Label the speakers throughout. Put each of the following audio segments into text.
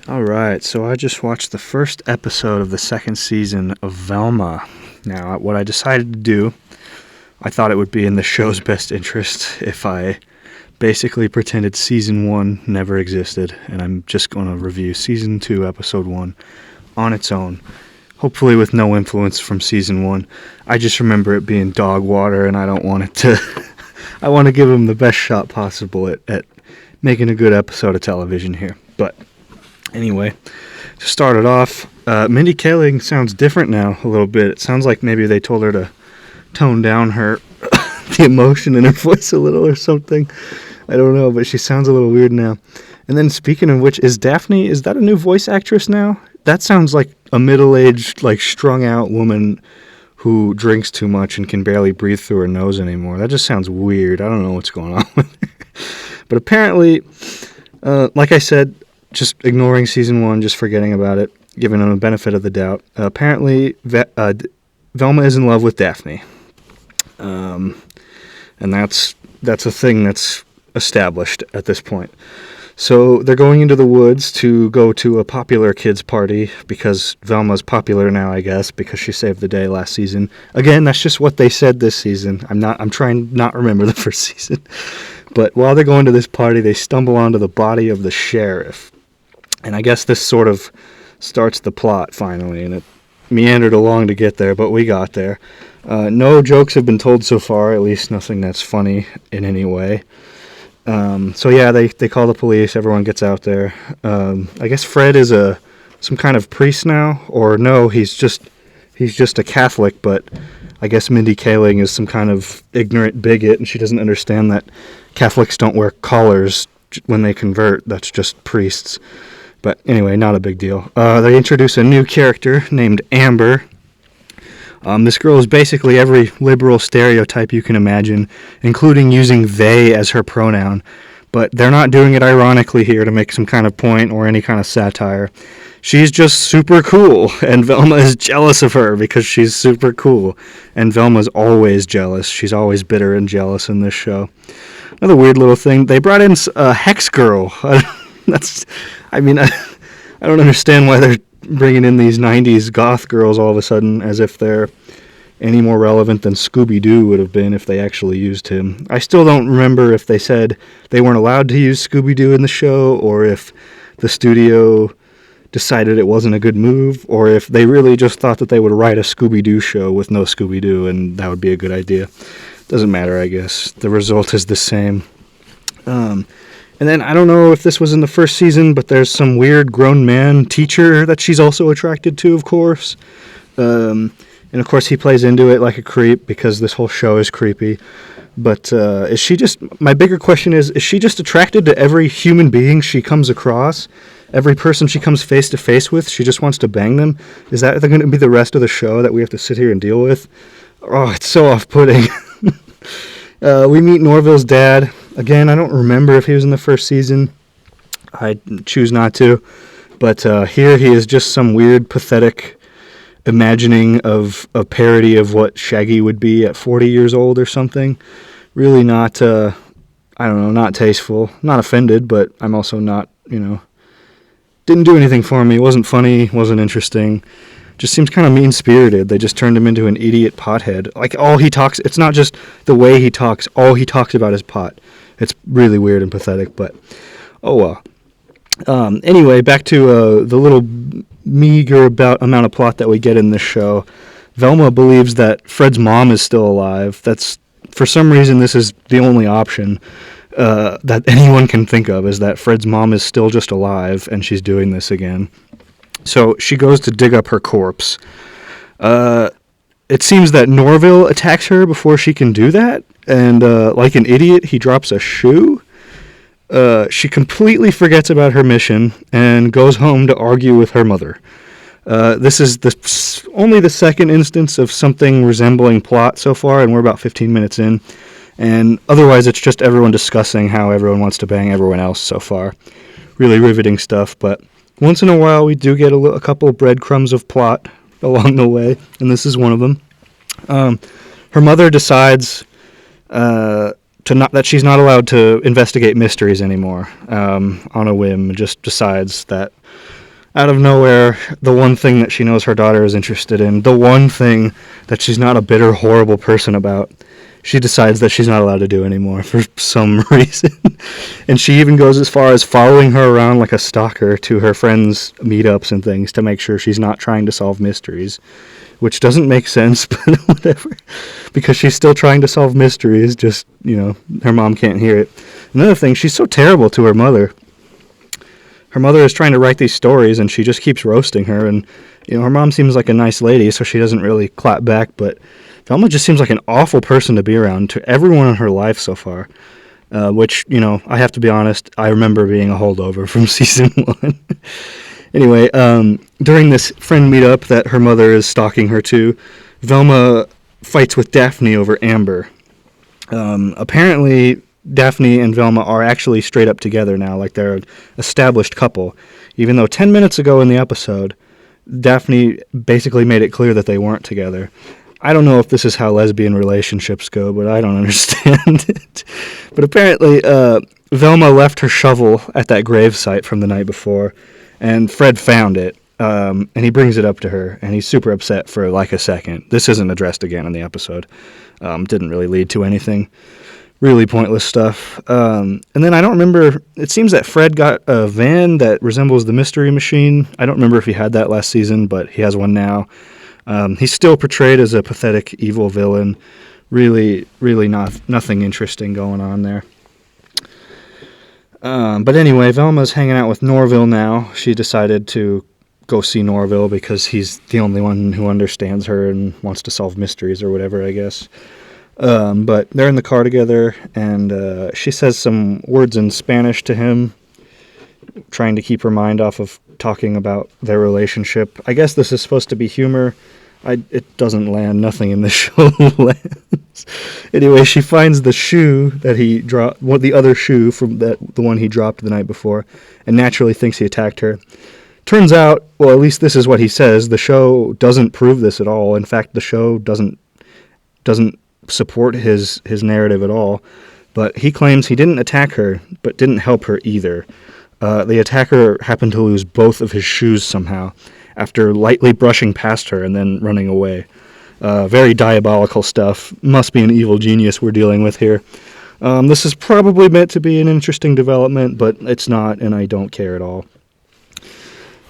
Speaker 1: Alright, so I just watched the first episode of the second season of Velma. Now, what I decided to do, I thought it would be in the show's best interest if I basically pretended season 1 never existed, and I'm just going to review season 2, episode 1 on its own. Hopefully with no influence from season 1. I just remember it being dog water, and I don't want it to... I want to give them the best shot possible at making a good episode of television here. But anyway, to start it off, Mindy Kaling sounds different now a little bit. It sounds like maybe they told her to tone down her the emotion in her voice a little or something. I don't know, but she sounds a little weird now. And then speaking of which, is that a new voice actress now? That sounds like a middle-aged, like strung-out woman who drinks too much and can barely breathe through her nose anymore. That just sounds weird. I don't know what's going on with her. But apparently, like I said, just ignoring season 1, just forgetting about it, giving them the benefit of the doubt. Apparently, Velma is in love with Daphne. And that's a thing that's established at this point. So they're going into the woods to go to a popular kids party because Velma's popular now, I guess, because she saved the day last season. Again, that's just what they said this season. I'm trying not to remember the first season. But while they're going to this party, they stumble onto the body of the sheriff. And I guess this sort of starts the plot finally, and it meandered along to get there, but we got there. No jokes have been told so far, at least nothing that's funny in any way. So yeah, they call the police. Everyone gets out there. I guess Fred is some kind of priest now, or no, he's just a Catholic. But I guess Mindy Kaling is some kind of ignorant bigot, and she doesn't understand that Catholics don't wear collars when they convert. That's just priests. But anyway, not a big deal. They introduce a new character named Amber. This girl is basically every liberal stereotype you can imagine, including using they as her pronoun. But they're not doing it ironically here to make some kind of point or any kind of satire. She's just super cool, and Velma is jealous of her because she's super cool. And Velma's always jealous. She's always bitter and jealous in this show. Another weird little thing, they brought in a Hex Girl. I don't understand why they're bringing in these 90s goth girls all of a sudden as if they're any more relevant than Scooby-Doo would have been if they actually used him. I still don't remember if they said they weren't allowed to use Scooby-Doo in the show, or if the studio decided it wasn't a good move, or if they really just thought that they would write a Scooby-Doo show with no Scooby-Doo and that would be a good idea. Doesn't matter, I guess. The result is the same. And then, I don't know if this was in the first season, but there's some weird grown man teacher that she's also attracted to, of course. And of course, he plays into it like a creep because this whole show is creepy. But is she just... My bigger question is she just attracted to every human being she comes across? Every person she comes face to face with, she just wants to bang them? Is that going to be the rest of the show that we have to sit here and deal with? Oh, it's so off-putting. We meet Norville's dad. Again, I don't remember if he was in the first season. I choose not to. But here he is just some weird, pathetic imagining of a parody of what Shaggy would be at 40 years old or something. Really not, not tasteful. Not offended, but I'm also not, didn't do anything for me. Wasn't funny, wasn't interesting. Just seems kind of mean-spirited. They just turned him into an idiot pothead. Like, all he talks... It's not just the way he talks. All he talks about is pot. It's really weird and pathetic, but... Oh, well. Anyway, back to the little meager amount of plot that we get in this show. Velma believes that Fred's mom is still alive. That's... For some reason, this is the only option that anyone can think of, is that Fred's mom is still just alive, and she's doing this again. So she goes to dig up her corpse. It seems that Norville attacks her before she can do that, and like an idiot, he drops a shoe. She completely forgets about her mission and goes home to argue with her mother. This is only the second instance of something resembling plot so far, and we're about 15 minutes in. And otherwise, it's just everyone discussing how everyone wants to bang everyone else so far. Really riveting stuff, but... Once in a while, we do get a couple of breadcrumbs of plot along the way, and this is one of them. Her mother decides that she's not allowed to investigate mysteries anymore on a whim. Just decides that out of nowhere, the one thing that she knows her daughter is interested in, the one thing that she's not a bitter, horrible person about, she decides that she's not allowed to do anymore for some reason. And she even goes as far as following her around like a stalker to her friends' meetups and things to make sure she's not trying to solve mysteries, which doesn't make sense, but whatever, because she's still trying to solve mysteries, just, her mom can't hear it. Another thing, she's so terrible to her mother. Her mother is trying to write these stories, and she just keeps roasting her, and, her mom seems like a nice lady, so she doesn't really clap back, but Velma just seems like an awful person to be around to everyone in her life so far, which, I have to be honest, I remember being a holdover from season 1. Anyway, during this friend meetup that her mother is stalking her to, Velma fights with Daphne over Amber. Apparently, Daphne and Velma are actually straight up together now, like they're an established couple, even though 10 minutes ago in the episode, Daphne basically made it clear that they weren't together. I don't know if this is how lesbian relationships go, but I don't understand it. But apparently, Velma left her shovel at that gravesite from the night before, and Fred found it, and he brings it up to her, and he's super upset for like a second. This isn't addressed again in the episode. Didn't really lead to anything. Really pointless stuff. And then I don't remember, it seems that Fred got a van that resembles the Mystery Machine. I don't remember if he had that last season, but he has one now. He's still portrayed as a pathetic evil villain. Really nothing interesting going on there. But anyway, Velma's hanging out with Norville now. She decided to go see Norville because he's the only one who understands her and wants to solve mysteries or whatever, I guess. But they're in the car together, and she says some words in Spanish to him, trying to keep her mind off of talking about their relationship. I guess this is supposed to be humor. It doesn't land. Nothing in the show lands. Anyway, she finds the shoe that he dropped, the other shoe from the one he dropped the night before, and naturally thinks he attacked her. Turns out, well, at least this is what he says, the show doesn't prove this at all. In fact, the show doesn't support his narrative at all. But he claims he didn't attack her, but didn't help her either. The attacker happened to lose both of his shoes somehow, after lightly brushing past her and then running away. Very diabolical stuff. Must be an evil genius we're dealing with here. This is probably meant to be an interesting development, but it's not, and I don't care at all.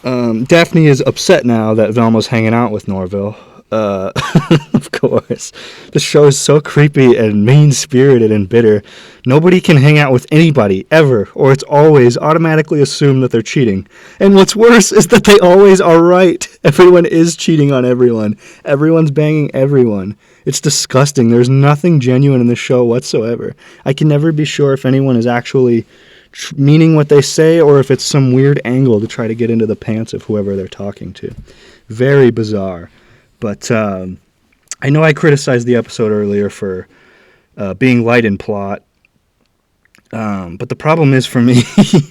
Speaker 1: Daphne is upset now that Velma's hanging out with Norville. Of course. The show is so creepy and mean-spirited and bitter. Nobody can hang out with anybody, ever, or it's always automatically assumed that they're cheating. And what's worse is that they always are right. Everyone is cheating on everyone. Everyone's banging everyone. It's disgusting. There's nothing genuine in this show whatsoever. I can never be sure if anyone is actually meaning what they say or if it's some weird angle to try to get into the pants of whoever they're talking to. Very bizarre. But I know I criticized the episode earlier for being light in plot. But the problem is for me,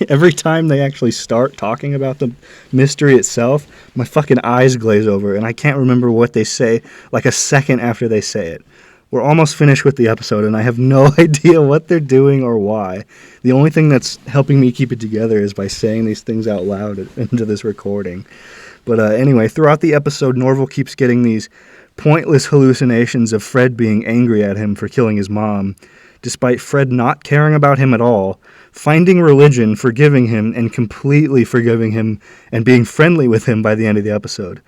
Speaker 1: every time they actually start talking about the mystery itself, my fucking eyes glaze over and I can't remember what they say like a second after they say it. We're almost finished with the episode and I have no idea what they're doing or why. The only thing that's helping me keep it together is by saying these things out loud into this recording. But anyway, throughout the episode, Norville keeps getting these pointless hallucinations of Fred being angry at him for killing his mom, despite Fred not caring about him at all, finding religion, forgiving him, and completely forgiving him, and being friendly with him by the end of the episode.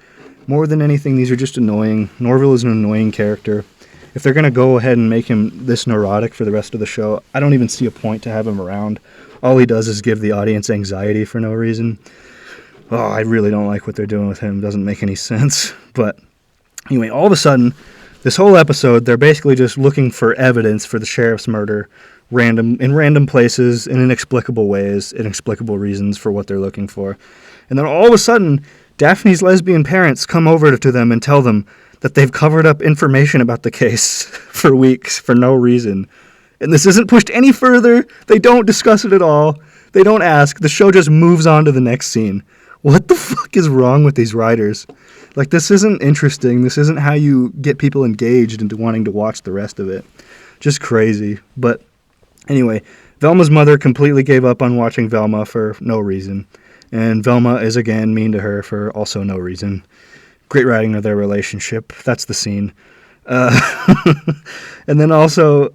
Speaker 1: More than anything, these are just annoying. Norville is an annoying character. If they're going to go ahead and make him this neurotic for the rest of the show, I don't even see a point to have him around. All he does is give the audience anxiety for no reason. Oh, I really don't like what they're doing with him. It doesn't make any sense. But anyway, all of a sudden, this whole episode, they're basically just looking for evidence for the sheriff's murder, in random places, in inexplicable ways, inexplicable reasons for what they're looking for. And then all of a sudden, Daphne's lesbian parents come over to them and tell them that they've covered up information about the case for weeks for no reason. And this isn't pushed any further. They don't discuss it at all. They don't ask. The show just moves on to the next scene. What the fuck is wrong with these writers? Like, this isn't interesting. This isn't how you get people engaged into wanting to watch the rest of it. Just crazy. But anyway, Velma's mother completely gave up on watching Velma for no reason. And Velma is again mean to her for also no reason. Great writing of their relationship. That's the scene. And then also,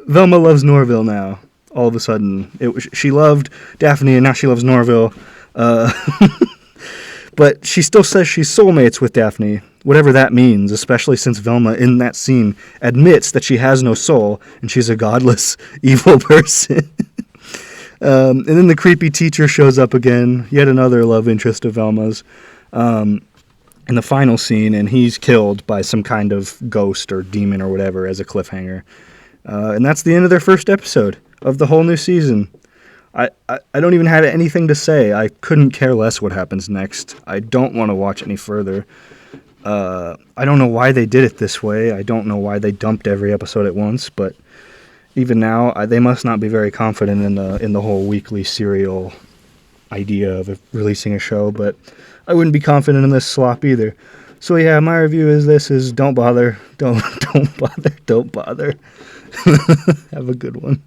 Speaker 1: Velma loves Norville now. All of a sudden, she loved Daphne, and now she loves Norville. But she still says she's soulmates with Daphne, whatever that means, especially since Velma, in that scene, admits that she has no soul, and she's a godless, evil person. And then the creepy teacher shows up again, yet another love interest of Velma's, in the final scene, and he's killed by some kind of ghost or demon or whatever as a cliffhanger. And that's the end of their first episode of the whole new season. I don't even have anything to say. I couldn't care less what happens next. I don't want to watch any further. I don't know why they did it this way. I don't know why they dumped every episode at once, but even now, they must not be very confident in the whole weekly serial idea of releasing a show, but I wouldn't be confident in this slop either. So yeah, my review is don't bother. Don't bother. Have a good one.